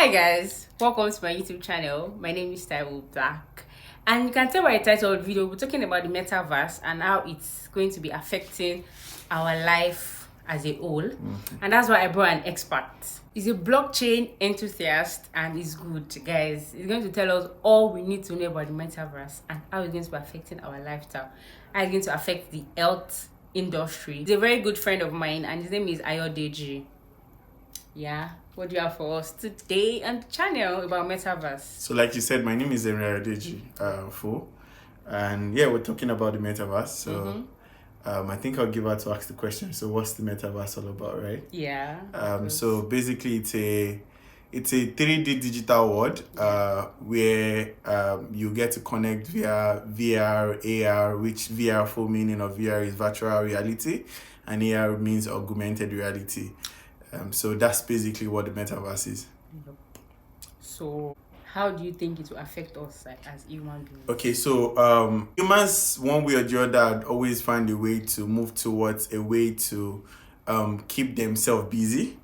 Hi guys, welcome to my YouTube channel. My name is Taiwo Black, and you can tell by the title of the video we're talking about the metaverse and how it's going to be affecting our life as a whole. And that's why I brought an expert. He's a blockchain enthusiast and he's good, guys. He's going to tell us all we need to know about the metaverse and how it's going to be affecting our lifestyle, how it's going to affect the health industry. He's a very good friend of mine and his name is Ayodeji. Yeah, what do you have for us today on the channel about metaverse? So like you said, my name is Ayodeji Fo, and yeah, we're talking about the metaverse. So I think I'll give her to ask the question. So what's the metaverse all about, right? Yeah. So basically it's a 3D digital world where you get to connect via VR, AR, which VR full meaning of VR is virtual reality and AR means augmented reality. So that's basically what the metaverse is. So how do you think it will affect us as human beings? Okay, so humans, one way or the other, always find a way to move towards a way to keep themselves busy.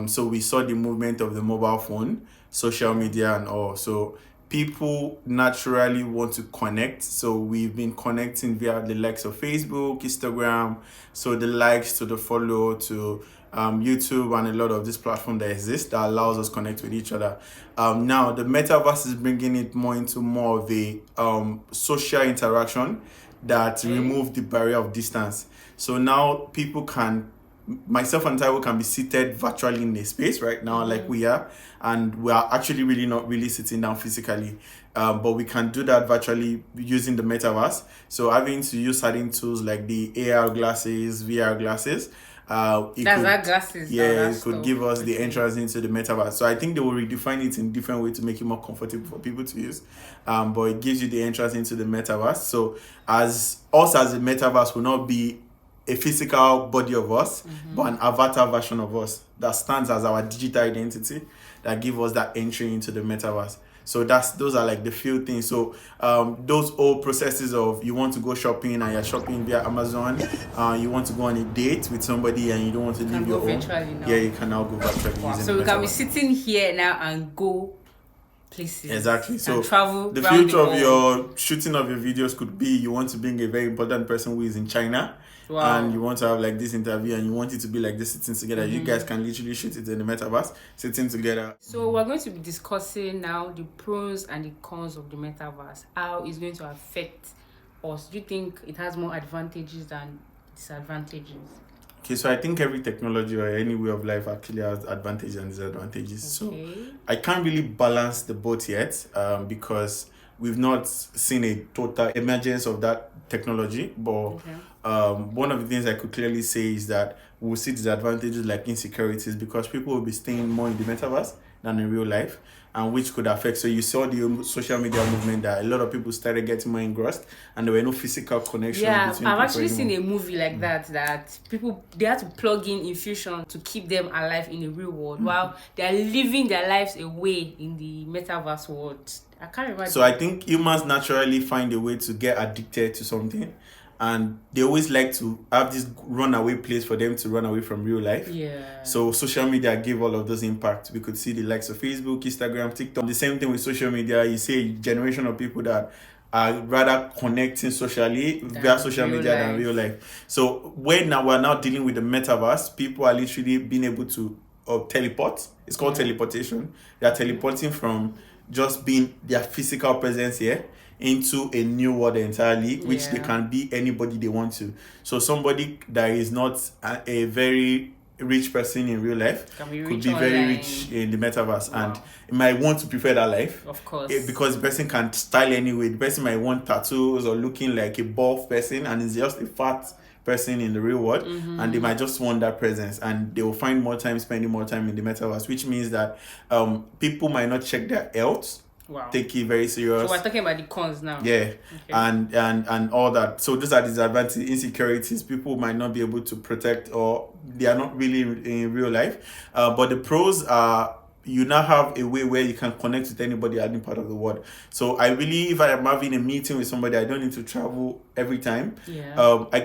So we saw the movement of the mobile phone, social media and all. So people naturally want to connect. So we've been connecting via the likes of Facebook, Instagram. So the likes to the follow to YouTube and a lot of this platform that exists that allows us connect with each other. Now the metaverse is bringing it more of a social interaction that remove the barrier of distance. So now people can, myself and Taiwo can be seated virtually in a space right now, like we are, and we are actually really not really sitting down physically, but we can do that virtually using the metaverse. So having to use certain tools like the AR glasses, VR glasses, glasses. It could give us the entrance into the metaverse. So I think they will redefine it in different way to make it more comfortable for people to use. But it gives you the entrance into the metaverse. So as the metaverse will not be a physical body of us, but an avatar version of us that stands as our digital identity that give us that entry into the metaverse. So those are like the few things. So those old processes of you want to go shopping and you're shopping via Amazon, you want to go on a date with somebody and you don't want to leave your home. Yeah, you can now go virtually. Wow. So we can be sitting here now and go places. Exactly. So travel the future of your shooting of your videos could be you want to bring a very important person who is in China. Wow. And you want to have like this interview and you want it to be like this sitting together. You guys can literally shoot it in the metaverse sitting together. So we're going to be discussing now the pros and the cons of the metaverse, how it's going to affect us. Do you think it has more advantages than disadvantages? Okay, so I think every technology or any way of life actually has advantages and disadvantages. Okay. So I can't really balance the both yet because we've not seen a total emergence of that technology, but one of the things I could clearly say is that we'll see disadvantages like insecurities because people will be staying more in the metaverse than in real life, and which could affect. So you saw the social media movement that a lot of people started getting more engrossed and there were no physical connections. Yeah, I've actually seen a movie like that people, they had to plug in infusion to keep them alive in the real world while they're living their lives away in the metaverse world. I can't remember. So I think humans naturally find a way to get addicted to something, and they always like to have this runaway place for them to run away from real life. Yeah. So social media gave all of those impacts. We could see the likes of Facebook, Instagram, TikTok. The same thing with social media. You see a generation of people that are rather connecting socially via social media than real life. So we're now dealing with the metaverse, people are literally being able to teleport. It's called teleportation. They are teleporting from just being their physical presence here into a new world entirely, which they can be anybody they want to. So somebody that is not a very rich person in real life could be very rich in the metaverse, and it might want to prefer that life, of course, because the person can style anyway. The person might want tattoos or looking like a buff person and is just a fat person in the real world, and they might just want that presence, and they will find more time spending more time in the metaverse, which means that people might not check their health. Take it very serious. So we're talking about the cons now. Yeah. Okay. And all that. So those are disadvantages, insecurities. People might not be able to protect, or they are not really in real life. But the pros are you now have a way where you can connect with anybody at any part of the world. So I really, if I am having a meeting with somebody, I don't need to travel every time.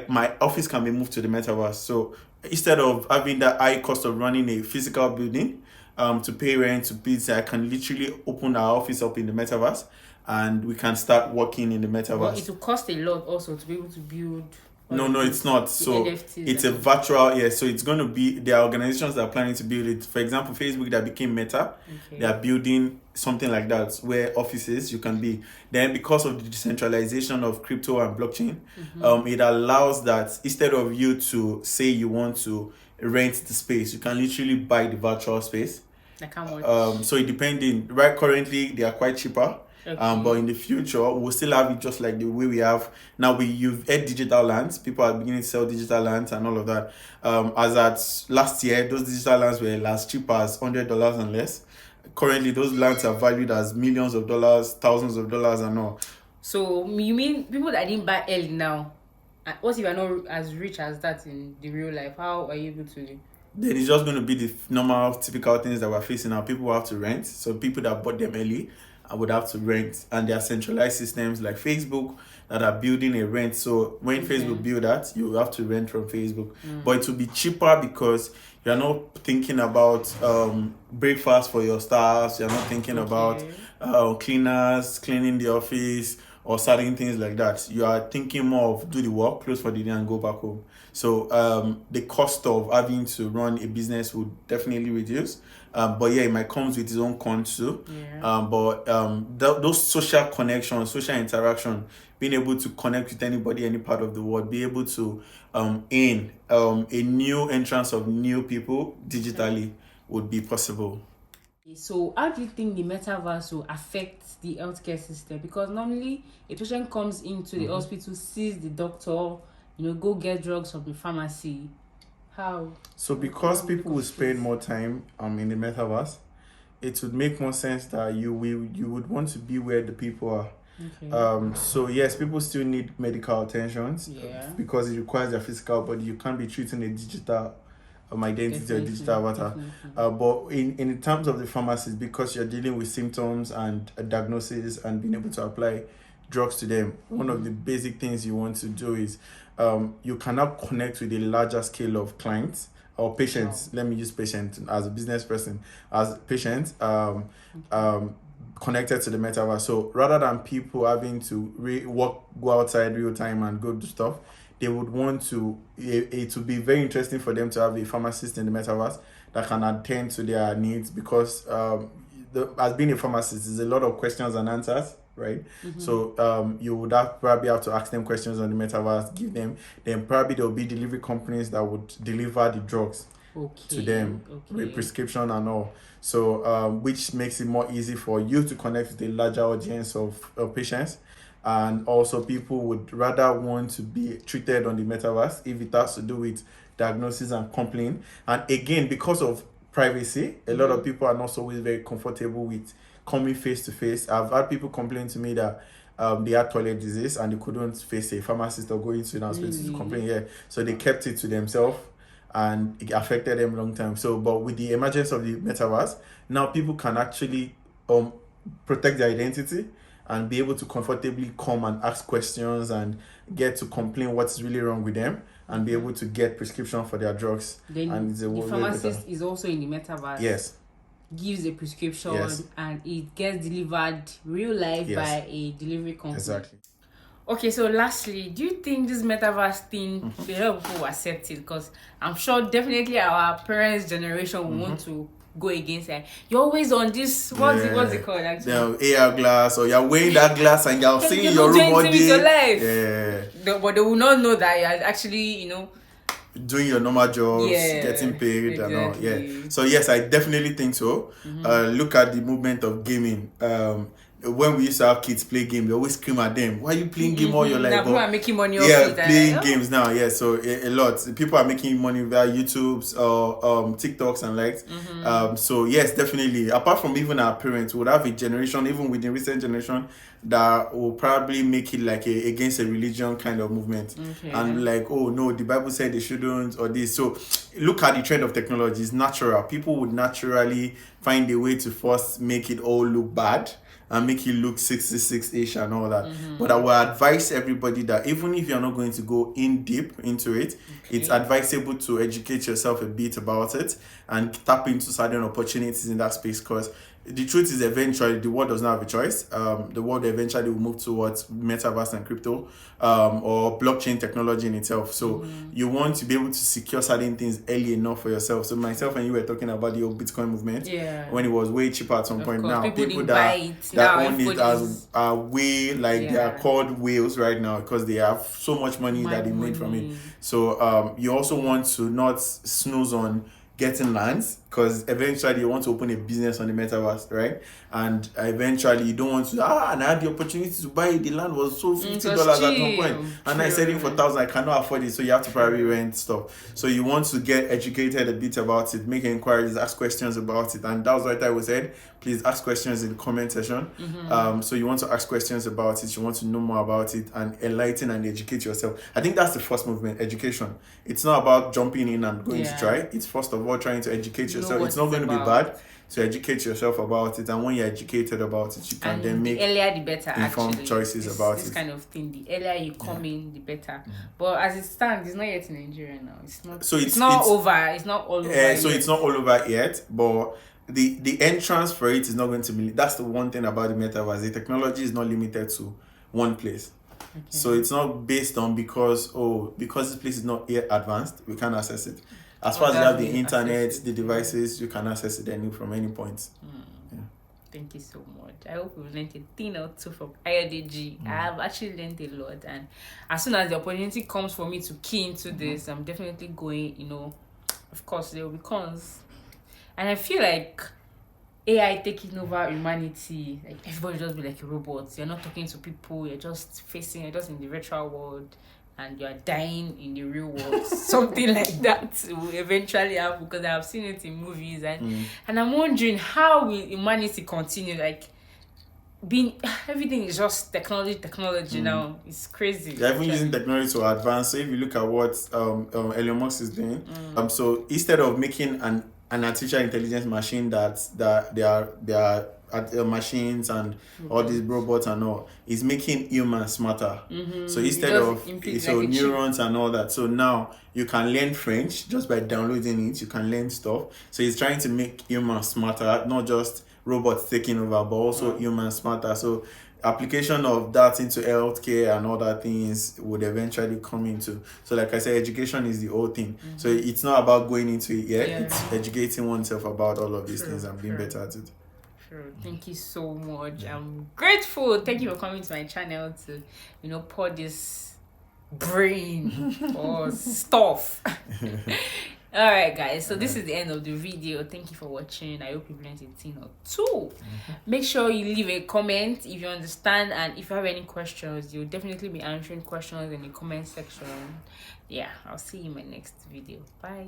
My office can be moved to the metaverse. So instead of having that high cost of running a physical building, to pay rent, to pay, I can literally open our office up in the metaverse, and we can start working in the metaverse. But it will cost a lot also to be able to build. No, it's not. So NFTs it's a virtual, so it's going to be, there are organizations that are planning to build it. For example, Facebook that became Meta, they are building something like that where offices you can be. Then because of the decentralization of crypto and blockchain, it allows that instead of you to say you want to rent the space, you can literally buy the virtual space. Like how much? So it depending. Right, currently they are quite cheaper. But in the future, we'll still have it just like the way we have now. You've had digital lands. People are beginning to sell digital lands and all of that. As at last year, those digital lands were as cheap as $100 and less. Currently, those lands are valued as millions of dollars, thousands of dollars, and all. So you mean people that didn't buy early now? What if you are not as rich as that in the real life? How are you able to? Then it's just going to be the normal, typical things that we're facing now. People will have to rent. So people that bought them early, I would have to rent, and there are centralized systems like Facebook that are building a rent. So when Facebook build that, you have to rent from Facebook, but it will be cheaper because you're not thinking about breakfast for your staffs. You're not thinking about cleaners cleaning the office or certain things like that. You are thinking more of do the work, close for the day, and go back home. So the cost of having to run a business would definitely reduce. But yeah, it might come with its own cons too. Those social connections, social interaction, being able to connect with anybody, any part of the world, be able to in a new entrance of new people digitally would be possible. So how do you think the metaverse will affect the healthcare system? Because normally a patient comes into the hospital, sees the doctor, go get drugs from the pharmacy. How? So because people will spend more time in the metaverse, it would make more sense that you would want to be where the people are. So yes, people still need medical attentions because it requires their physical body. You can't be treating a digital identity or digital avatar. But in terms of the pharmacies, because you're dealing with symptoms and a diagnosis and being able to apply drugs to them, one of the basic things you want to do is you cannot connect with a larger scale of clients or patients. Let me use patient as a business person, as patients connected to the metaverse. So rather than people having to go outside real time and go do stuff, they would want to, it would be very interesting for them to have a pharmacist in the metaverse that can attend to their needs, because as being a pharmacist, there's a lot of questions and answers, right? So you would probably have to ask them questions on the metaverse, give them, then probably there'll be delivery companies that would deliver the drugs to them with prescription and all. So which makes it more easy for you to connect with a larger audience of patients. And also people would rather want to be treated on the metaverse if it has to do with diagnosis and complaint. And again, because of privacy, a lot of people are not always very comfortable with coming face to face. I've had people complain to me that they had toilet disease and they couldn't face a pharmacist or go into an hospital to complain. So they kept it to themselves, and it affected them long time. So, but with the emergence of the metaverse, now people can actually protect their identity and be able to comfortably come and ask questions and get to complain what's really wrong with them and be able to get prescription for their drugs. Then and the pharmacist is also in the metaverse. Yes. Gives a prescription and it gets delivered real life by a delivery company. Exactly. Okay, so lastly, do you think this metaverse thing, a lot of people will accept it? Because I'm sure definitely our parents' generation will want to go against it. You're always on this, what's it called actually? AR glass, or you're wearing that glass and you're seeing your room all day. Your life. But they will not know that you're actually, doing your normal jobs, getting paid and all. So yes, I definitely think so. Look at the movement of gaming. When we used to have kids play games, we always scream at them, why are you playing game all your life? Now people are making money off it. Playing games now. So a lot. People are making money via YouTubes or TikToks and likes. So yes, definitely. Apart from even our parents, we would have a generation, even with the recent generation, that will probably make it like against a religion kind of movement. And like, oh no, the Bible said they shouldn't, or this. So look at the trend of technology. It's natural. People would naturally find a way to first make it all look bad and make it look 66-ish and all that. But I will advise everybody that even if you're not going to go in deep into it, it's advisable to educate yourself a bit about it and tap into certain opportunities in that space, because the truth is eventually the world does not have a choice. The world eventually will move towards metaverse and crypto, or blockchain technology in itself. So you want to be able to secure certain things early enough for yourself. So myself and you were talking about the old Bitcoin movement when it was way cheaper at some point. course, Now people that own it everybody's- are way they are called whales right now because they have so much money that they made from it. So you also want to not snooze on getting lands, because eventually you want to open a business on the metaverse, right? And eventually you don't want to and I had the opportunity to buy it. The land was so $50 at one point, and I said it for 1,000. I cannot afford it, so you have to probably rent stuff. So you want to get educated a bit about it, make inquiries, ask questions about it, and that was what I was said. Please ask questions in the comment section. So you want to ask questions about it, you want to know more about it, and enlighten and educate yourself. I think that's the first movement, education. It's not about jumping in and going to try. It's first of all trying to educate yourself. It's not going to be bad. So educate yourself about it, and when you're educated about it, you can then make the earlier the better, informed choices about this it. kind of thing. The earlier you come in, the better. But as it stands, it's not yet in Nigeria now. It's not. So it's not over. It's not all over. So it's not all over yet, but the entrance for it is not going to be. That's the one thing about the metaverse. The technology is not limited to one place. So it's not based on because this place is not yet advanced, we can't access it. As far as you have the internet, the devices, you can access it from any point. Thank you so much. I hope we've learned a thing or two from IODG. I have actually learned a lot, and as soon as the opportunity comes for me to key into this, I'm definitely going. Of course there will be cons, and I feel like AI taking over humanity, like everybody just be like a robot. You're not talking to people, you're just in the virtual world, and you're dying in the real world. Something like that will eventually happen, because I have seen it in movies, and I'm wondering how will humanity continue, like everything is just technology now. It's crazy. They're even using technology to advance. So if you look at what Elon Musk is doing, so instead of making an artificial intelligence machine that they are machines and all these robots and all, is making humans smarter. So instead of neurons and all that, so now you can learn French just by downloading it. You can learn stuff. So he's trying to make humans smarter, not just robots taking over, but also humans smarter. So application of that into healthcare and other things would eventually come into. So like I said, education is the whole thing. So it's not about going into it yet. It's educating oneself about all of these things and being better at it. Thank you so much. I'm grateful. Thank you for coming to my channel to pour this brain or stuff. All right guys, so this is the end of the video. Thank you for watching. I hope you've learned a thing or two. Make sure you leave a comment if you understand, and if you have any questions, you'll definitely be answering questions in the comment section. I'll see you in my next video. Bye.